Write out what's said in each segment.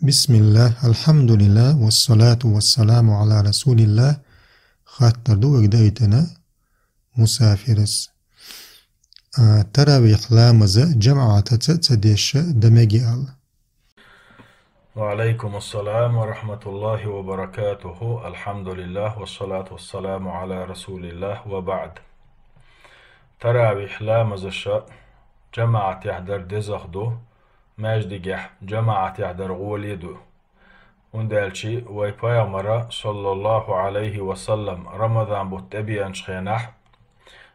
بسم الله الحمد لله والصلاة والسلام على رسول الله خاطردو اقدايتنا مسافرس تراويح لامزة جمعة تتدش دمجي آل. وعليكم السلام ورحمة الله وبركاته. الحمد لله والصلاة والسلام على رسول الله وبعد. تراويح لا مزشة جماعة يحضر دزخدو ماجدقح جماعة يحضر غوليدو وندالشي ويبايمرا صلى الله عليه وسلم رمضان بوتبيان شخينح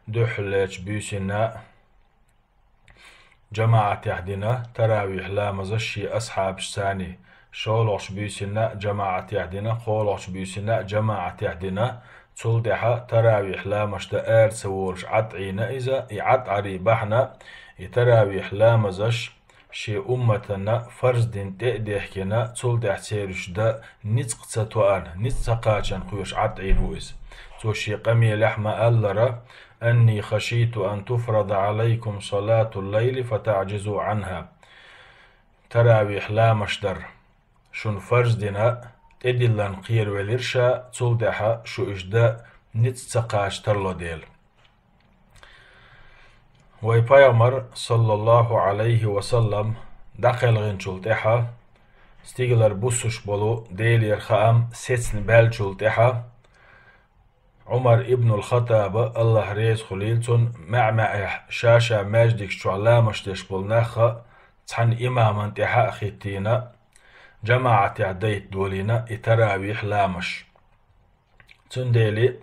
دحليش بيسنا جماعة يحدنا تراويح لا مزشي أصحاب ساني شولوش بيسنا جماعة يحدنا خولوش بيسنا جماعة يحدنا تولدها تراويح لا مشتا آل سورش عطعينا إذا يعط عري بحنا تراويح لا مزش شي أمتنا فرز دين تأديحكنا تولدها تسيرش دا نتق تتوان نتقاچن خوش عطعين هويس توشي قمي لحمة ألرا أني خشيت أن تفرض عليكم صلاة الليل فتعجزوا عنها. تراويح لا مشدر شن فرز دينا تدلن قير ولرشا تولدها شو إجدا نتسقاش ترلو ديل. ويبايمر صلى الله عليه وسلم داخل غنشولتها ستيغلر بوسوش بولو ديل يرخام سيتسن بالشولتها عمر ابن الخطاب الله ريز خليلتون مع شاشا ماجدك شعلا مشتش بولناخا تحن إماما تحا خيتينا جماعة عديت دولينا إتراويح لامش تنديلي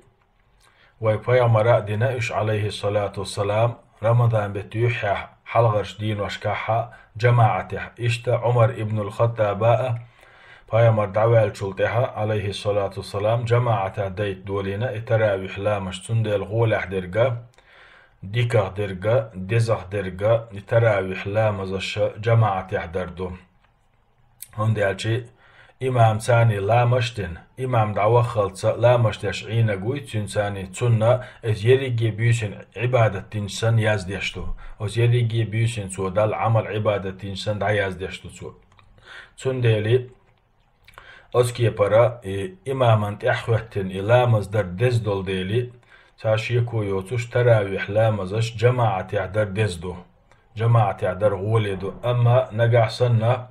ويبايمر ديناش عليه الصلاة والسلام رمضان بتيوحا حلغش دين وشكاحا جماعة إشتا عمر ابن الخطاب بايمر دعوال شلتها عليه الصلاة والسلام جماعة ديت دولينا تراويح لامش تندل غولح درقا ديكا درقا دزخ درقا تراويح لامزش جماعة يحدردو هندالشي إمام ثاني لامشتن إمام دعوة خلطة لامشتش عينا قوي تنساني تسنة إذ يريجي بيوسن عبادة تنسان يازديشتو إذ يريجي بيوسن سو دال عمل عبادة تنسان دا يازديشتو تندالي أسكي برا إمامان تأخوتن إلامز در دزدول ديلي تاشيكو يوتوش تراويح لامزش جماعة يعدر دزدو جماعة يعدر غوليدو أما نقع سنة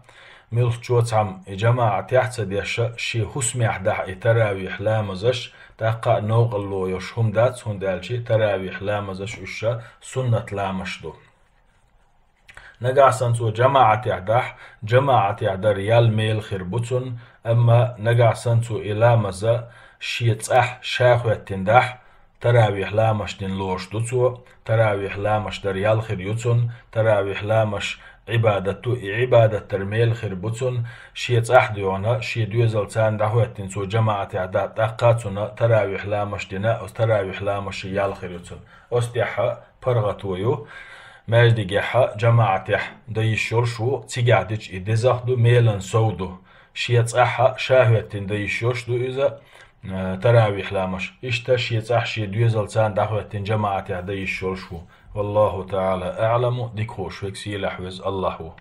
ملخ جوتعم جماعة يحتد يشا شي حسمي أحدح تراويح لامزش تاقا نوغ اللو يشهم دات هندالشي تراويح لامزش وشا سنة لامشدو نقع سنتو جماعة يعدح جماعة يعدر يال ميل خربوتون أما نقع سنتو إلى مزا شيت أح شاخوة تندح تراويح لامش دين لوش دوتو تراويح لامش در يال خريوتون تراويح لامش عبادة ترميل خربوتون شيت أح ديونا شي دوزل تان دحوة تنسو جماعة يعدح تاقاتونا تراويح لامش دينا أو تراويح لامش يال خريوتون أستيحا برغتويو ماجدقيحا جماعة دي الشرشو تيقعدج إدزاخدو ميلان سودو شيت أحا شاهوة دي الشرشدو إذا تراويح لامش إشتا شيت أح شي دوزل تان دحوة جماعة دي الشرشو والله تعالى أعلم ديكوش وكسي لحوز الله